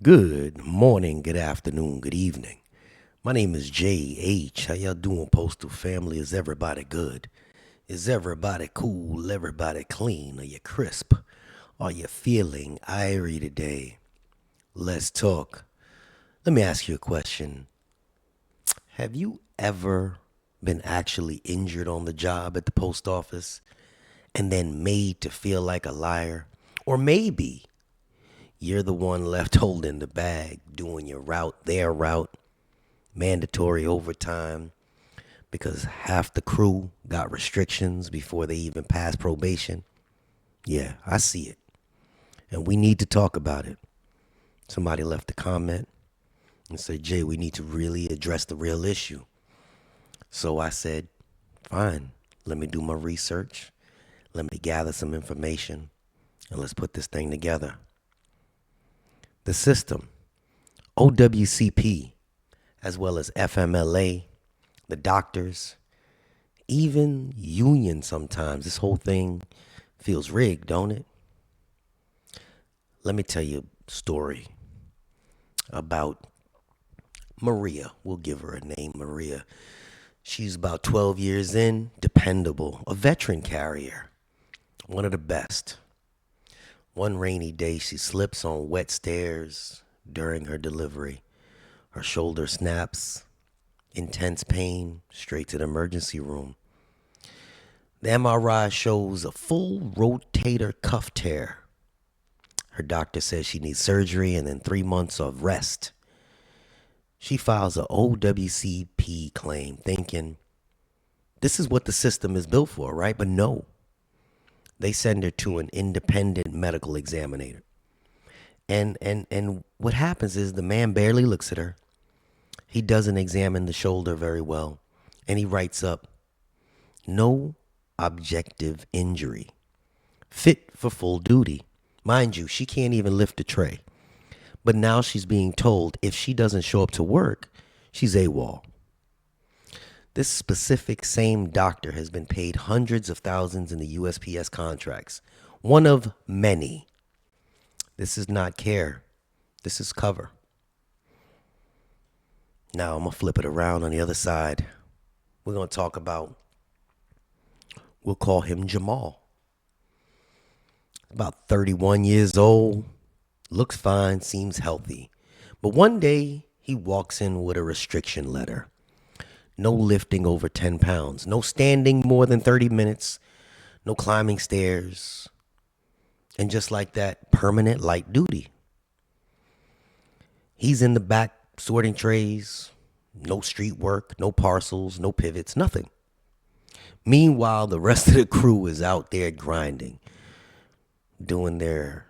Good morning, good afternoon, good evening. My name is J.H. How y'all doing, Postal family? Is everybody good? Is everybody cool? Everybody clean? Are you crisp? Are you feeling irie today? Let's talk. Let me ask you a question. Have you ever been actually injured on the job at the post office and then made to feel like a liar? Or maybe you're the one left holding the bag, doing your route, their route, mandatory overtime because half the crew got restrictions before they even passed probation. Yeah, I see it. And we need to talk about it. Somebody left a comment and said, Jay, we need to really address the real issue. So I said, fine, let me do my research. Let me gather some information and let's put this thing together. The system, OWCP, as well as FMLA, the doctors, even union sometimes. This whole thing feels rigged, don't it? Let me tell you a story about Maria. We'll give her a name, Maria. She's about 12 years in, dependable, a veteran carrier, one of the best. One rainy day, she slips on wet stairs during her delivery. Her shoulder snaps, intense pain, straight to the emergency room. The MRI shows a full rotator cuff tear. Her doctor says she needs surgery and then 3 months of rest. She files a OWCP claim thinking this is what the system is built for, right? But no, they send her to an independent medical examiner. And what happens is the man barely looks at her. He doesn't examine the shoulder very well. And he writes up, no objective injury, fit for full duty. Mind you, she can't even lift a tray. But now she's being told if she doesn't show up to work, she's AWOL. This specific same doctor has been paid hundreds of thousands in the USPS contracts. One of many. This is not care. This is cover. Now I'm going to flip it around on the other side. We're going to talk about, we'll call him Jamal. About 31 years old, looks fine, seems healthy. But one day he walks in with a restriction letter. No lifting over 10 pounds. No standing more than 30 minutes. No climbing stairs. And just like that, permanent light duty. He's in the back sorting trays. No street work, no parcels, no pivots, nothing. Meanwhile, the rest of the crew is out there grinding, doing their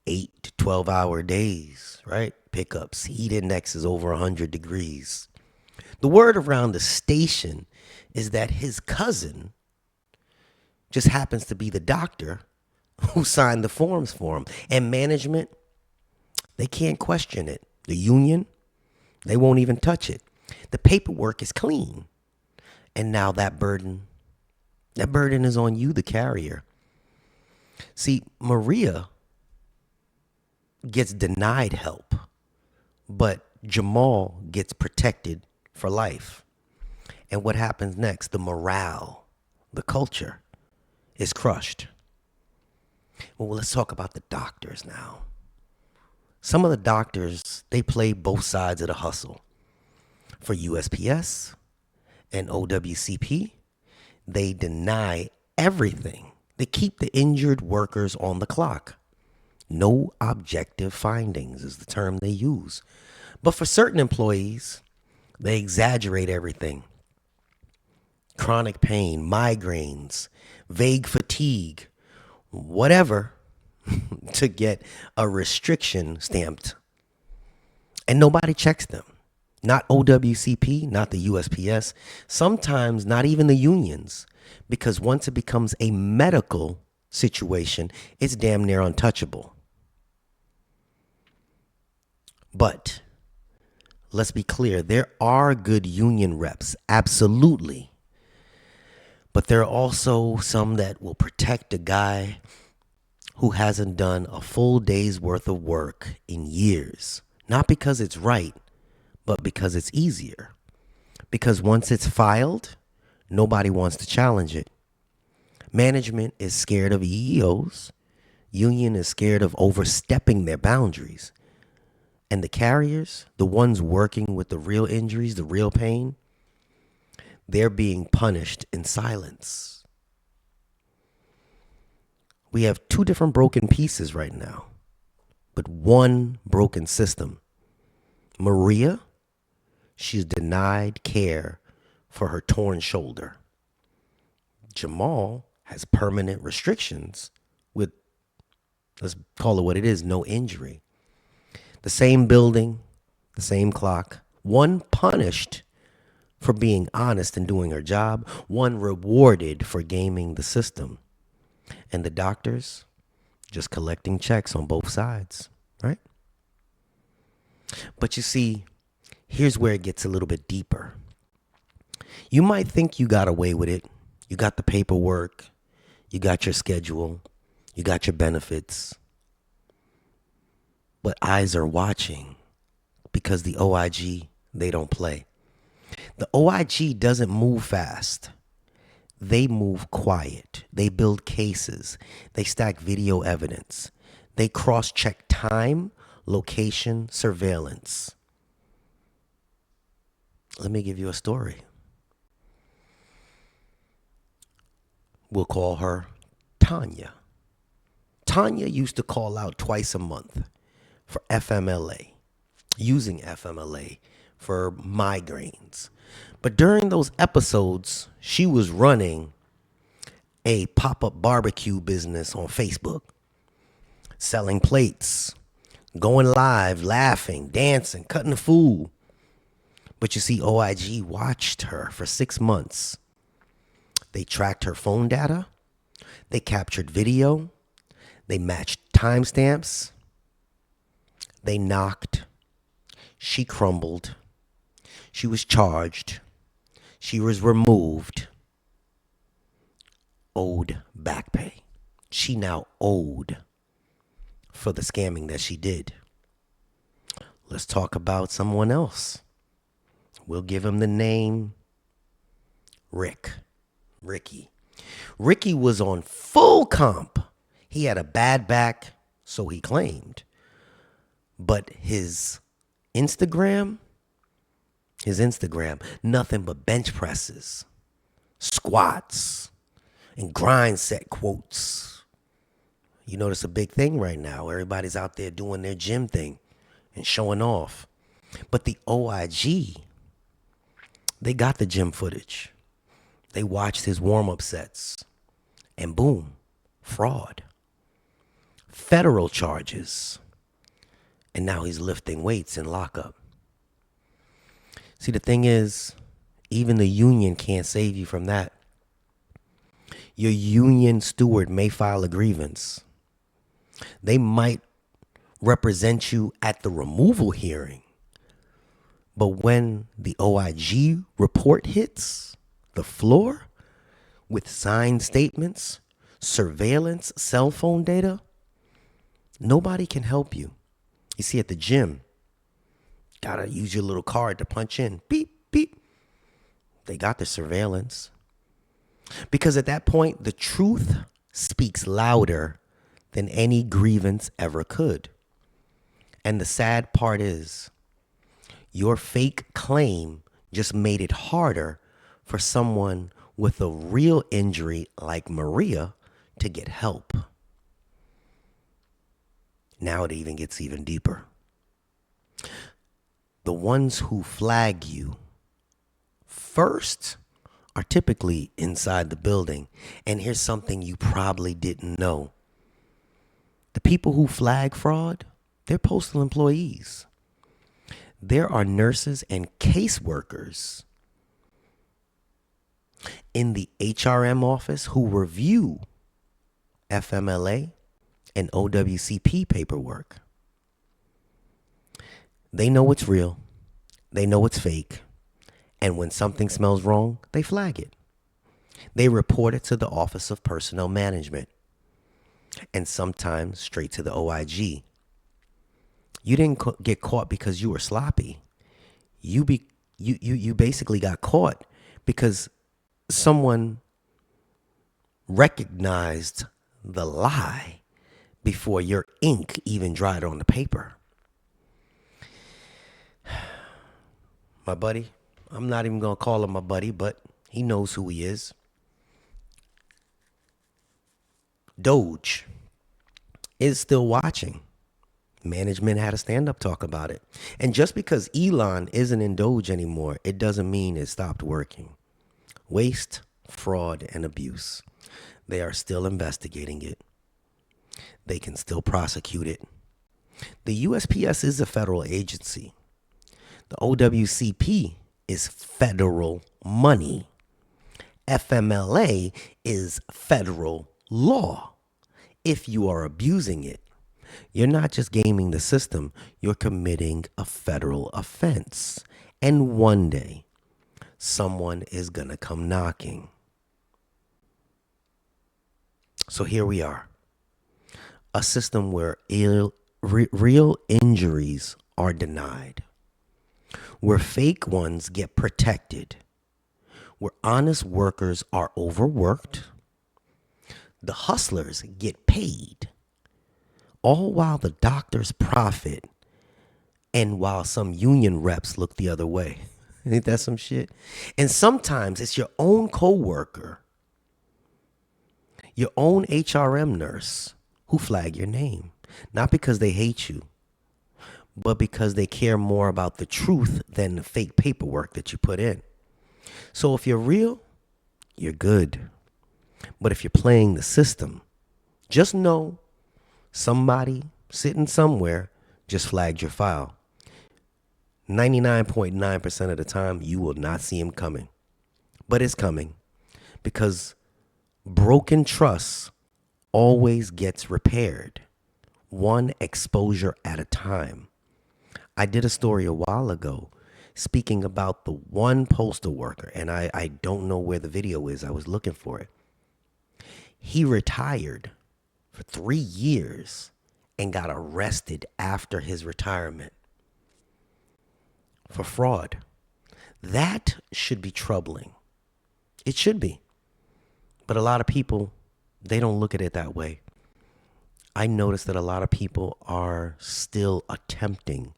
8 to 12-hour days, right? Pickups, heat index is over 100 degrees. The word around the station is that his cousin just happens to be the doctor who signed the forms for him. And management, they can't question it. The union, they won't even touch it. The paperwork is clean. And now that burden is on you, the carrier. See, Maria gets denied help, but Jamal gets protected for life. And what happens next? The morale, the culture is crushed. Well, let's talk about the doctors now. Some of the doctors, they play both sides of the hustle. For USPS and OWCP, they deny everything. They keep the injured workers on the clock. No objective findings is the term they use. But for certain employees, they exaggerate everything. Chronic pain, migraines, vague fatigue, whatever, to get a restriction stamped. And nobody checks them. Not OWCP, not the USPS, sometimes not even the unions. Because once it becomes a medical situation, it's damn near untouchable. But let's be clear, there are good union reps, absolutely. But there are also some that will protect a guy who hasn't done a full day's worth of work in years. Not because it's right, but because it's easier. Because once it's filed, nobody wants to challenge it. Management is scared of EEOs. Union is scared of overstepping their boundaries. And the carriers, the ones working with the real injuries, the real pain, they're being punished in silence. We have two different broken pieces right now, but one broken system. Maria, she's denied care for her torn shoulder. Jamal has permanent restrictions with, let's call it what it is, no injury. The same building, the same clock, one punished for being honest and doing her job, one rewarded for gaming the system. And the doctors just collecting checks on both sides, right? But you see, here's where it gets a little bit deeper. You might think you got away with it. You got the paperwork, you got your schedule, you got your benefits. But eyes are watching because the OIG, they don't play. The OIG doesn't move fast. They move quiet. They build cases. They stack video evidence. They cross-check time, location, surveillance. Let me give you a story. We'll call her Tanya. Tanya used to call out twice a month for FMLA, using FMLA for migraines. But during those episodes, she was running a pop-up barbecue business on Facebook, selling plates, going live, laughing, dancing, cutting the food. But you see, OIG watched her for 6 months. They tracked her phone data. They captured video. They matched timestamps. They knocked. She crumbled. She was charged. She was removed. Owed back pay. She now owed for the scamming that she did. Let's talk about someone else. We'll give him the name Ricky. Ricky was on full comp. He had a bad back, so he claimed. But his Instagram, nothing but bench presses, squats, and grind set quotes. You notice a big thing right now. Everybody's out there doing their gym thing and showing off. But the OIG, they got the gym footage. They watched his warm-up sets. And boom, fraud. Federal charges. And now he's lifting weights in lockup. See, the thing is, even the union can't save you from that. Your union steward may file a grievance. They might represent you at the removal hearing. But when the OIG report hits the floor with signed statements, surveillance, cell phone data, nobody can help you. You see, at the gym, gotta use your little card to punch in. Beep, beep. They got the surveillance. Because at that point, the truth speaks louder than any grievance ever could. And the sad part is, your fake claim just made it harder for someone with a real injury like Maria to get help. Now it even gets even deeper. The ones who flag you first are typically inside the building. And here's something you probably didn't know. The people who flag fraud, they're postal employees. There are nurses and caseworkers in the HRM office who review FMLA and OWCP paperwork. They know it's real. They know it's fake. And when something smells wrong, they flag it. They report it to the Office of Personnel Management. and sometimes straight to the OIG. You didn't get caught because you were sloppy. You basically got caught because someone recognized the lie before your ink even dried on the paper. My buddy, I'm not even going to call him my buddy, but he knows who he is. Doge is still watching. Management had a stand-up talk about it. And just because Elon isn't in Doge anymore, it doesn't mean it stopped working. Waste, fraud, and abuse. They are still investigating it. They can still prosecute it. The USPS is a federal agency. The OWCP is federal money. FMLA is federal law. If you are abusing it, you're not just gaming the system, you're committing a federal offense. And one day, someone is going to come knocking. So here we are. A system where real injuries are denied, where fake ones get protected, where honest workers are overworked, the hustlers get paid, all while the doctors profit and while some union reps look the other way. Ain't that some shit? And sometimes it's your own coworker, your own HRM nurse who flag your name, not because they hate you, but because they care more about the truth than the fake paperwork that you put in. So if you're real, you're good. But if you're playing the system, just know somebody sitting somewhere just flagged your file. 99.9% of the time, you will not see him coming. But it's coming because broken trust always gets repaired, one exposure at a time. I did a story a while ago speaking about the one postal worker, and I don't know where the video is. I was looking for it. He retired for 3 years and got arrested after his retirement for fraud. That should be troubling. It should be. But a lot of people, they don't look at it that way. I noticed that a lot of people are still attempting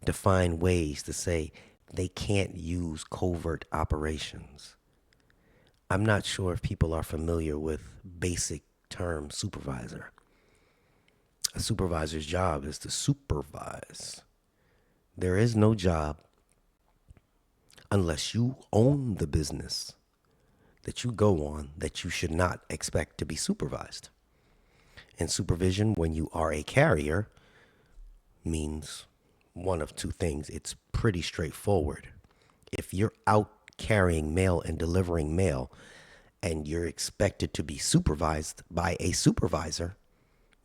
to find ways to say they can't use covert operations. I'm not sure if people are familiar with basic term supervisor. A supervisor's job is to supervise. There is no job unless you own the business that you go on that you should not expect to be supervised. And supervision, when you are a carrier, means one of two things. It's pretty straightforward. If you're out carrying mail and delivering mail and you're expected to be supervised by a supervisor,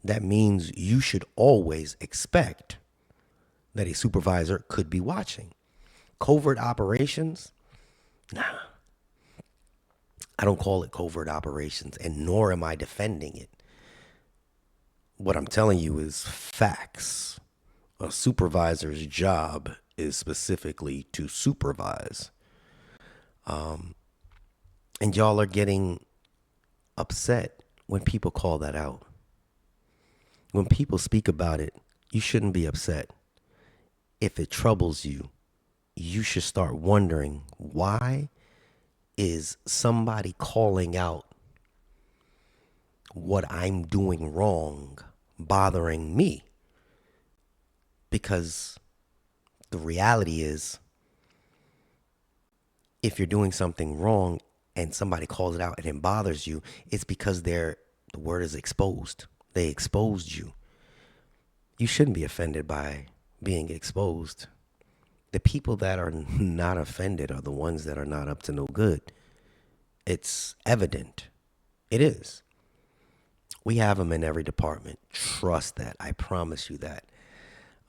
that means you should always expect that a supervisor could be watching. Covert operations? Nah. I don't call it covert operations, and nor am I defending it. What I'm telling you is facts. A supervisor's job is specifically to supervise. And y'all are getting upset when people call that out. When people speak about it, you shouldn't be upset. If it troubles you, you should start wondering, why is somebody calling out what I'm doing wrong bothering me? Because the reality is, if you're doing something wrong and somebody calls it out and it bothers you, it's because the word is exposed. They exposed you. You shouldn't be offended by being exposed. The people that are not offended are the ones that are not up to no good. It's evident. It is. We have them in every department. Trust that. I promise you that.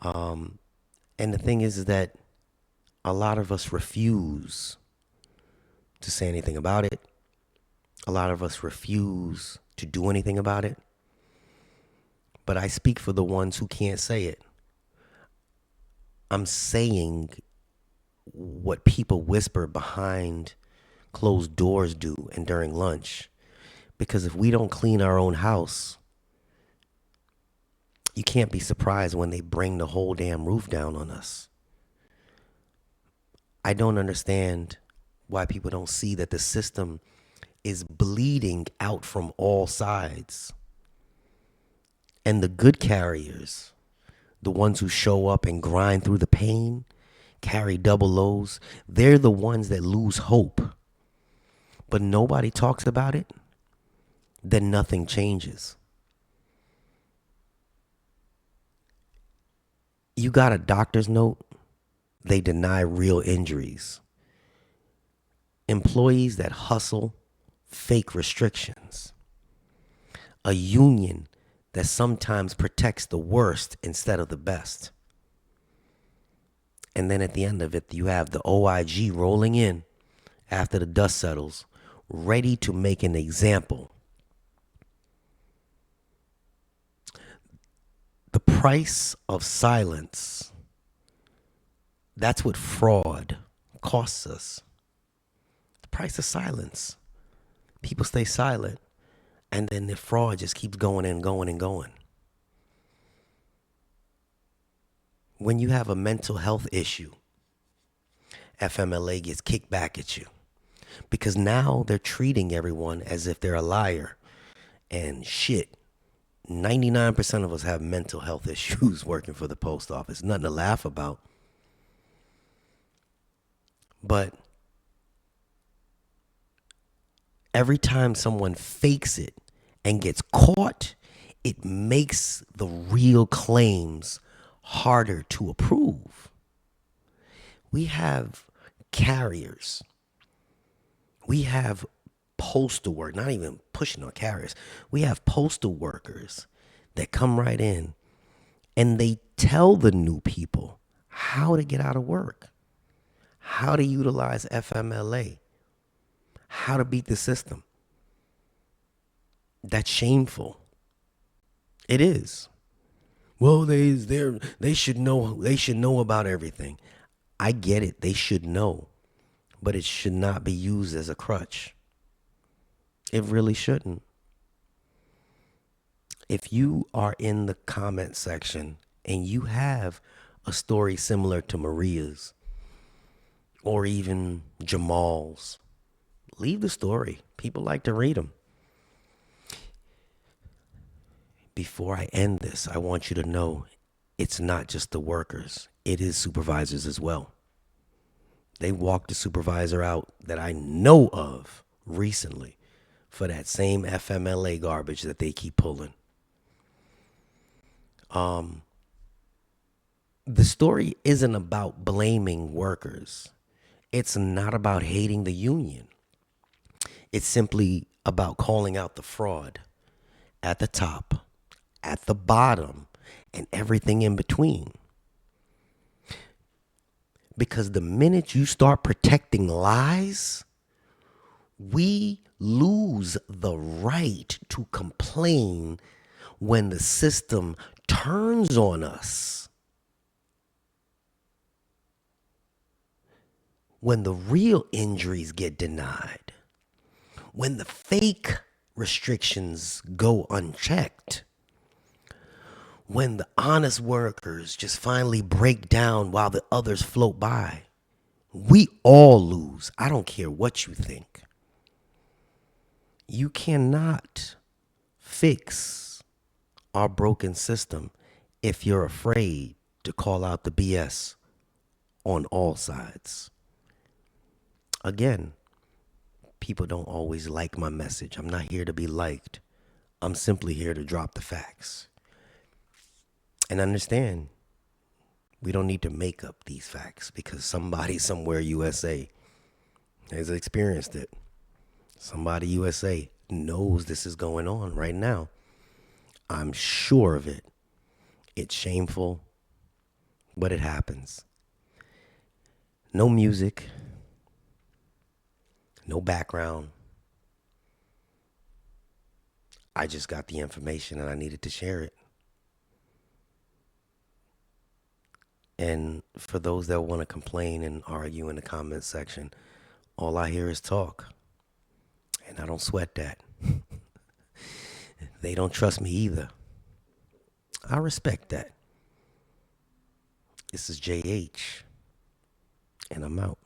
And the thing is that a lot of us refuse to say anything about it. A lot of us refuse to do anything about it. But I speak for the ones who can't say it. I'm saying what people whisper behind closed doors do and during lunch. Because if we don't clean our own house, you can't be surprised when they bring the whole damn roof down on us. I don't understand why people don't see that the system is bleeding out from all sides. And the good carriers, the ones who show up and grind through the pain, carry double lows, they're the ones that lose hope. But nobody talks about it, then nothing changes. You got a doctor's note, they deny real injuries. Employees that hustle, fake restrictions. A union that sometimes protects the worst instead of the best. And then at the end of it, you have the OIG rolling in after the dust settles, ready to make an example. The price of silence, that's what fraud costs us. The price of silence. People stay silent, and then the fraud just keeps going and going and going. When you have a mental health issue, FMLA gets kicked back at you because now they're treating everyone as if they're a liar. And shit, 99% of us have mental health issues working for the post office. Nothing to laugh about. But every time someone fakes it and gets caught, it makes the real claims harder to approve. We have carriers. We have postal work, not even pushing on carriers. We have postal workers that come right in and they tell the new people how to get out of work, how to utilize FMLA, how to beat the system. That's shameful. It is. Well, they should know. They should know about everything. I get it. They should know, but it should not be used as a crutch. It really shouldn't. If you are in the comment section and you have a story similar to Maria's or even Jamal's, leave the story. People like to read them. Before I end this, I want you to know it's not just the workers. It is supervisors as well. They walked the supervisor out that I know of recently for that same FMLA garbage that they keep pulling. The story isn't about blaming workers. It's not about hating the union. It's simply about calling out the fraud at the top, at the bottom, and everything in between. Because the minute you start protecting lies, we lose the right to complain when the system turns on us. When the real injuries get denied. When the fake restrictions go unchecked. When the honest workers just finally break down while the others float by. We all lose. I don't care what you think. You cannot fix our broken system if you're afraid to call out the BS on all sides. Again, people don't always like my message. I'm not here to be liked. I'm simply here to drop the facts. And understand, we don't need to make up these facts because somebody somewhere USA has experienced it. Somebody USA knows this is going on right now. I'm sure of it. It's shameful, but it happens. No music, no background. I just got the information and I needed to share it. And for those that want to complain and argue in the comments section, all I hear is talk. And I don't sweat that. They don't trust me either. I respect that. This is JH, and I'm out.